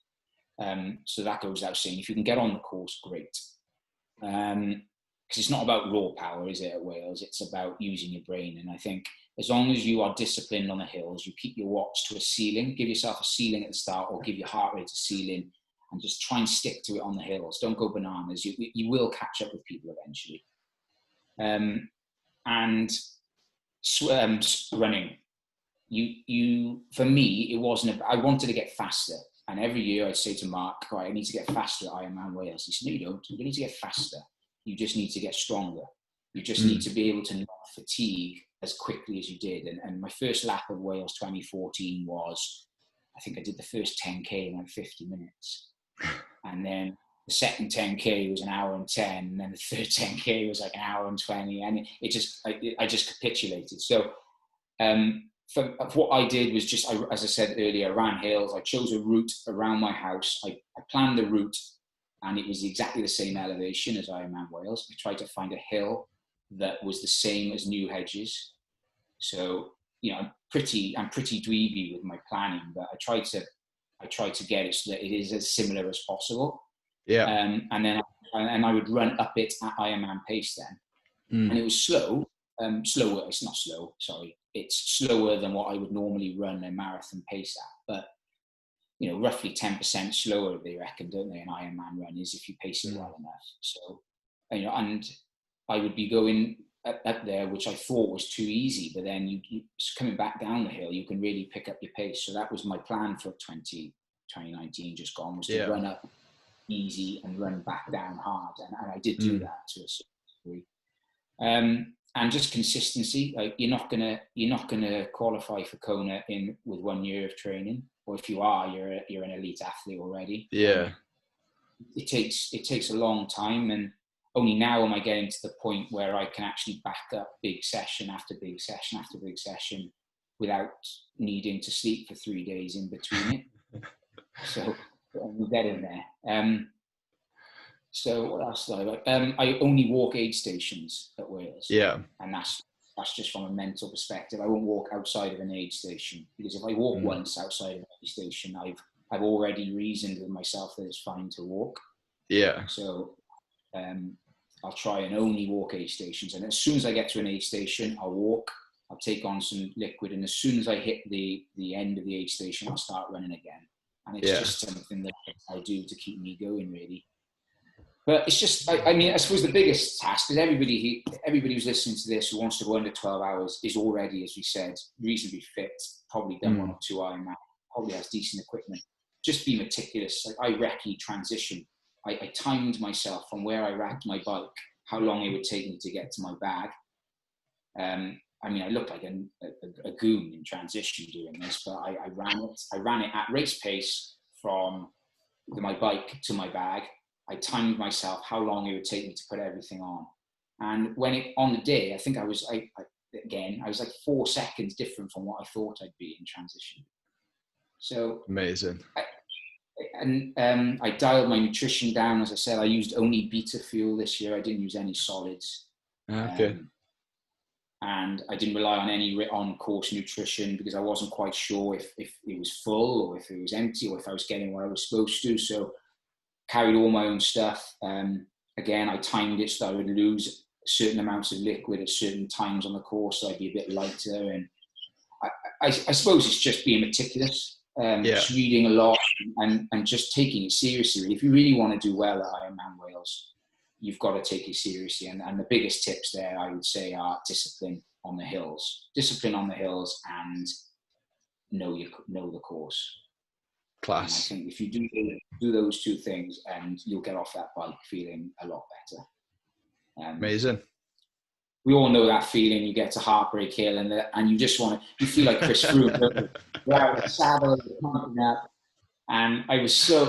So that goes without saying. If you can get on the course, great. Because it's not about raw power, is it, at Wales? It's about using your brain. And I think as long as you are disciplined on the hills, you keep your watch to a ceiling, give yourself a ceiling at the start, or give your heart rate a ceiling, and just try and stick to it on the hills. Don't go bananas. You will catch up with people eventually. And running. For me, it wasn't. I wanted to get faster. And every year I'd say to Mark, right, I need to get faster at Ironman Wales. He said, no, you don't. You don't need to get faster. You just need to get stronger. You just need to be able to not fatigue as quickly as you did. And my first lap of Wales 2014 was, I think I did the first 10K in like 50 minutes. And then the second 10K was an hour and 10. And then the third 10K was like an hour and 20. And I just capitulated. So, for what I did was just, as I said earlier, I ran hills. I chose a route around my house. I planned the route, and it was exactly the same elevation as Ironman Wales. I tried to find a hill that was the same as New Hedges. So, I'm pretty dweeby with my planning, but I tried to get it so that it is as similar as possible. Yeah. And then I would run up it at Ironman pace then, and it was slow. Slower. It's not slow. Sorry. It's slower than what I would normally run a marathon pace at, but roughly 10% slower, they reckon, don't they? An Ironman run is if you pace it well enough. So, and I would be going up there, which I thought was too easy, but then you coming back down the hill, you can really pick up your pace. So that was my plan for 2019 just gone, was to run up easy and run back down hard, and I did do that to a certain degree. And just consistency. Like you're not gonna qualify for Kona with 1 year of training, or if you are, you're an elite athlete already. Yeah. It takes a long time, and only now am I getting to the point where I can actually back up big session after big session after big session without needing to sleep for 3 days in between it. So we're getting there. So what else did I like? I only walk aid stations at Wales. Yeah. And that's just from a mental perspective. I won't walk outside of an aid station, because if I walk once outside of an aid station, I've already reasoned with myself that it's fine to walk. Yeah. So I'll try and only walk aid stations. And as soon as I get to an aid station, I'll walk, I'll take on some liquid. And as soon as I hit the end of the aid station, I'll start running again. And it's just something that I do to keep me going, really. But it's just, I mean, I suppose the biggest task is everybody who's listening to this who wants to go under 12 hours is already, as we said, reasonably fit, probably done 1 or 2 Ironman, probably has decent equipment. Just be meticulous. Like I recce transition. I timed myself from where I racked my bike, how long it would take me to get to my bag. I mean, I looked like a goon in transition doing this, but I ran it at race pace from my bike to my bag. I timed myself how long it would take me to put everything on. And on the day, I think I was like 4 seconds different from what I thought I'd be in transition. So amazing. I dialed my nutrition down. As I said, I used only beta fuel this year. I didn't use any solids. Okay. And I didn't rely on any on-course nutrition because I wasn't quite sure if it was full or if it was empty or if I was getting what I was supposed to. So carried all my own stuff. Again, I timed it so I would lose certain amounts of liquid at certain times on the course, so I'd be a bit lighter. And I suppose it's just being meticulous, just reading a lot and just taking it seriously. If you really want to do well at Ironman Wales, you've got to take it seriously. And the biggest tips there, I would say, are discipline on the hills and know the course. Class. And I think if you do those 2 things, and you'll get off that bike feeling a lot better. Amazing. We all know that feeling. You get to Heartbreak Hill, and you just you feel like Chris Froome. You're out of the saddle, you're pumping up. And it was so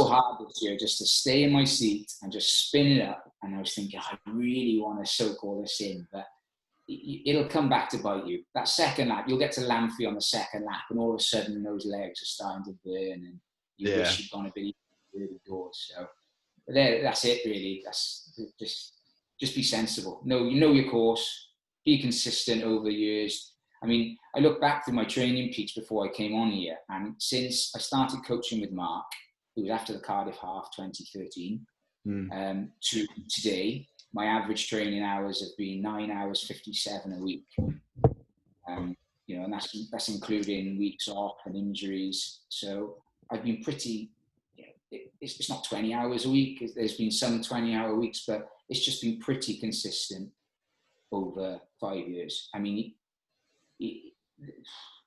hard this year just to stay in my seat and just spin it up. And I was thinking, I really want to soak all this in, but it'll come back to bite you. That second lap, you'll get to Lamphey on the second lap, and all of a sudden those legs are starting to burn, and you wish you'd gone a bit early doors. So, but that's it really. That's just be sensible. You know your course. Be consistent over years. I mean, I look back through my training peaks before I came on here, and since I started coaching with Mark, who was after the Cardiff Half 2013, to today, my average training hours have been 9 hours 57 a week. And that's including weeks off and injuries. So I've been pretty. It's not 20 hours a week. There's been some 20-hour weeks, but it's just been pretty consistent over 5 years. I mean,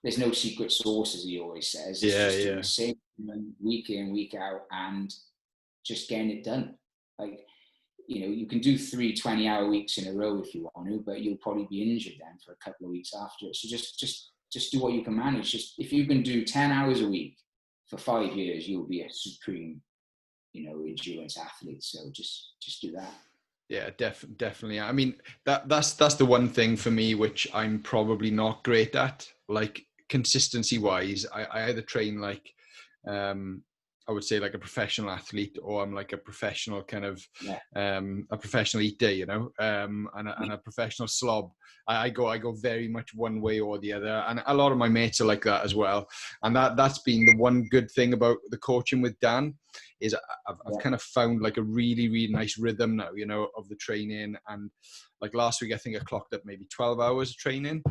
there's no secret sauce, as he always says. It's just doing the same week in, week out, and just getting it done. Like, you can do 3 20-hour weeks in a row if you want to, but you'll probably be injured then for a couple of weeks after it. So just do what you can manage. Just if you can do 10 hours a week for 5 years, you'll be a supreme, endurance athlete. So just do that. Yeah, definitely. I mean, that's the one thing for me which I'm probably not great at. Like consistency wise, I either train like I would say like a professional athlete, or I'm like a professional kind of a professional eater, and a professional slob. I go very much one way or the other, and a lot of my mates are like that as well. And that's been the one good thing about the coaching with Dan, is I've kind of found like a really, really nice rhythm now, of the training. And like last week, I think I clocked up maybe 12 hours of training,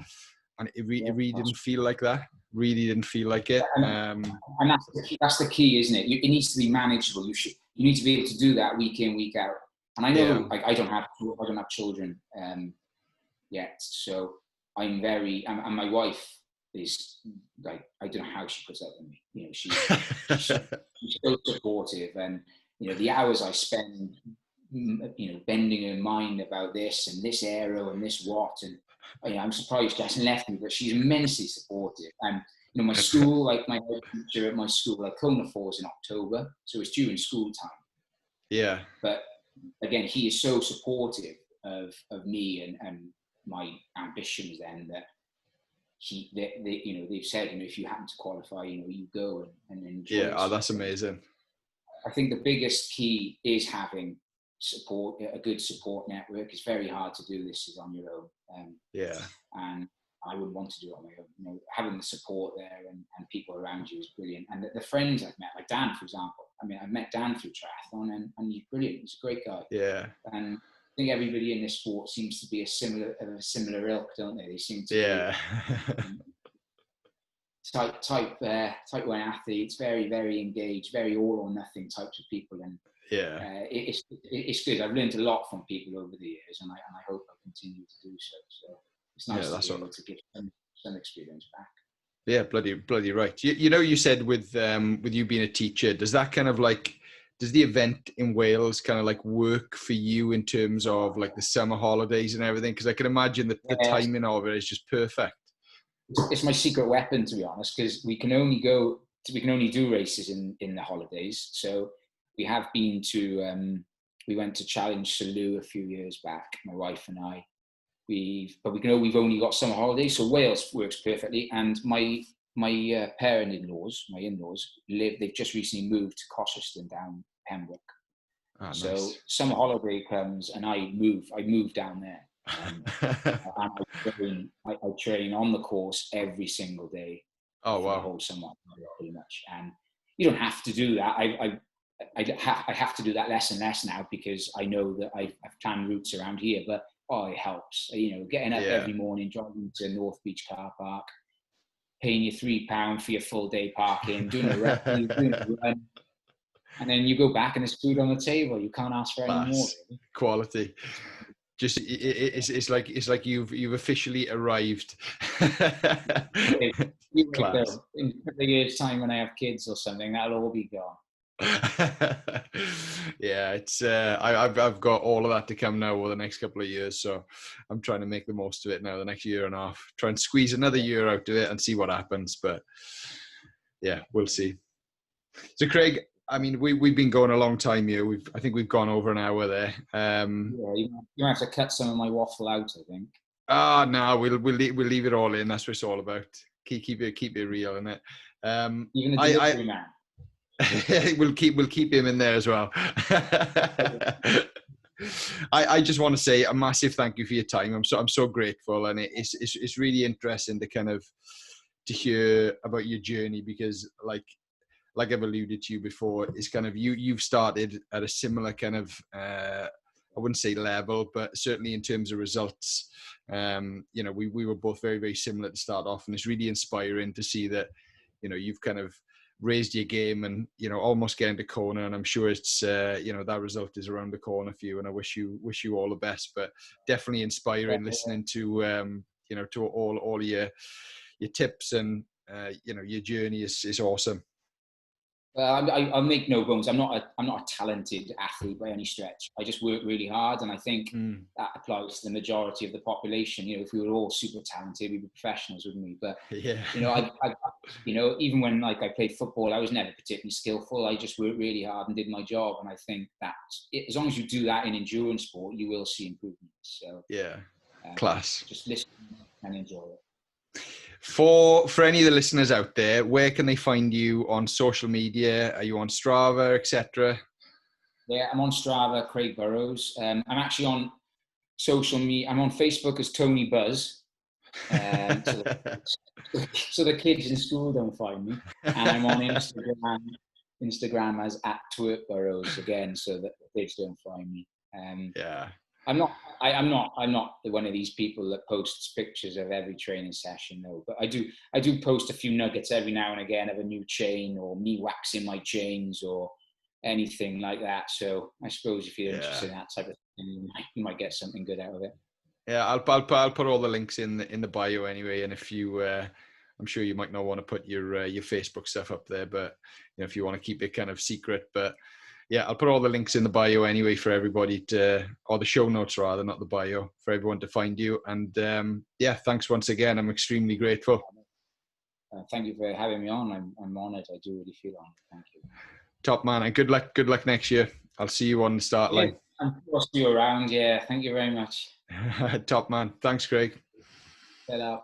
and it really didn't feel like that. Really didn't feel like it. And that's the key, isn't it? It needs to be manageable. You need to be able to do that week in, week out. And I know I don't have children yet, so I'm and my wife is like, I don't know how she puts up with me. She's so supportive, and the hours I spend, bending her mind about this and this aero and this what, and I'm surprised she hasn't left me, but she's immensely supportive. And my school, like my head teacher at my school, like Kona falls in October, so it's during school time. Yeah. But again, he is so supportive of me and my ambitions. Then that they've said, if you happen to qualify, you go and enjoy. Yeah. Oh, that's amazing. I think the biggest key is having support, a good support network. It's very hard to do this on your own. And I wouldn't want to do it on my own. Having the support there and people around you is brilliant. And the friends I've met, like Dan, for example. I mean, I've met Dan through triathlon, and he's brilliant. He's a great guy. Yeah. And I think everybody in this sport seems to be a similar ilk, don't they? They seem to be type 1 athletes, very, very engaged, very all or nothing types of people. And Yeah. It's good. I've learned a lot from people over the years, and I hope I continue to do so. So it's nice to be able to give some experience back. Yeah, bloody right. You said with you being a teacher, does that kind of like, does the event in Wales kind of like work for you in terms of like the summer holidays and everything? Because I can imagine that the timing of it is just perfect. It's my secret weapon, to be honest, because we can only do races in the holidays. So we have been to we went to Challenge Salou a few years back, my wife and I. We've only got summer holidays, so Wales works perfectly. And my in-laws, they've just recently moved to Cosheston down Pembroke. Oh, so nice. Summer holiday comes and I move down there. And I train on the course every single day. Oh, wow. The whole summer, pretty much. And you don't have to do that. I have to do that less and less now, because I know that I've planned routes around here. But it helps. Getting up every morning, driving to North Beach car park, paying you £3 for your full day parking, doing a run, and then you go back and there's food on the table. You can't ask for any more. Really. Quality. Just it's like you've officially arrived. Class. In a couple of years' time, when I have kids or something, that'll all be gone. Yeah, it's I've got all of that to come now over the next couple of years, so I'm trying to make the most of it now. The next year and a half, try and squeeze another year out of it and see what happens. But yeah, we'll see. So Craig, I mean, we've been going a long time here. I think we've gone over an hour there. Yeah, you have to cut some of my waffle out, I think. No, we'll leave it all in. That's what it's all about. Keep it real, innit? Even the delivery man. we'll keep him in there as well. I just want to say a massive thank you for your time. I'm so grateful, and it's really interesting to kind of to hear about your journey, because like I've alluded to you before, it's kind of you've started at a similar kind of I wouldn't say level, but certainly in terms of results, we were both very, very similar to start off, and it's really inspiring to see that you've kind of raised your game and almost getting to Kona, and I'm sure it's that result is around the corner for you, and I wish you all the best. But definitely inspiring listening to to all your tips, and your journey is awesome. Well, I'll make no bones. I'm not a talented athlete by any stretch. I just work really hard, and I think that applies to the majority of the population. If we were all super talented, we'd be professionals, wouldn't we? But yeah, even when I played football, I was never particularly skillful. I just worked really hard and did my job, and I think that as long as you do that in endurance sport, you will see improvements. So yeah, class. Just listen and enjoy it. For any of the listeners out there, where can they find you on social media? Are you on Strava, etc.? Yeah, I'm on Strava, Craig Burrows. I'm actually on social media. I'm on Facebook as Tony Buzz. So the kids in school don't find me. And I'm on Instagram as @twerkburrows again, so that the kids don't find me. Yeah. I'm not one of these people that posts pictures of every training session, though. But I do post a few nuggets every now and again of a new chain, or me waxing my chains, or anything like that. So I suppose if you're interested in that type of thing, you might get something good out of it. Yeah, I'll put all the links in the bio anyway. And if you, I'm sure you might not want to put your Facebook stuff up there, but if you want to keep it kind of secret, but. Yeah, I'll put all the links in the bio anyway for everybody or the show notes rather, not the bio, for everyone to find you. And thanks once again. I'm extremely grateful. Thank you for having me on. I'm honoured. I do really feel honoured. Thank you. Top man, and good luck next year. I'll see you on the start line. I'm sure see you around. Yeah, thank you very much. Top man. Thanks, Craig. Bye now.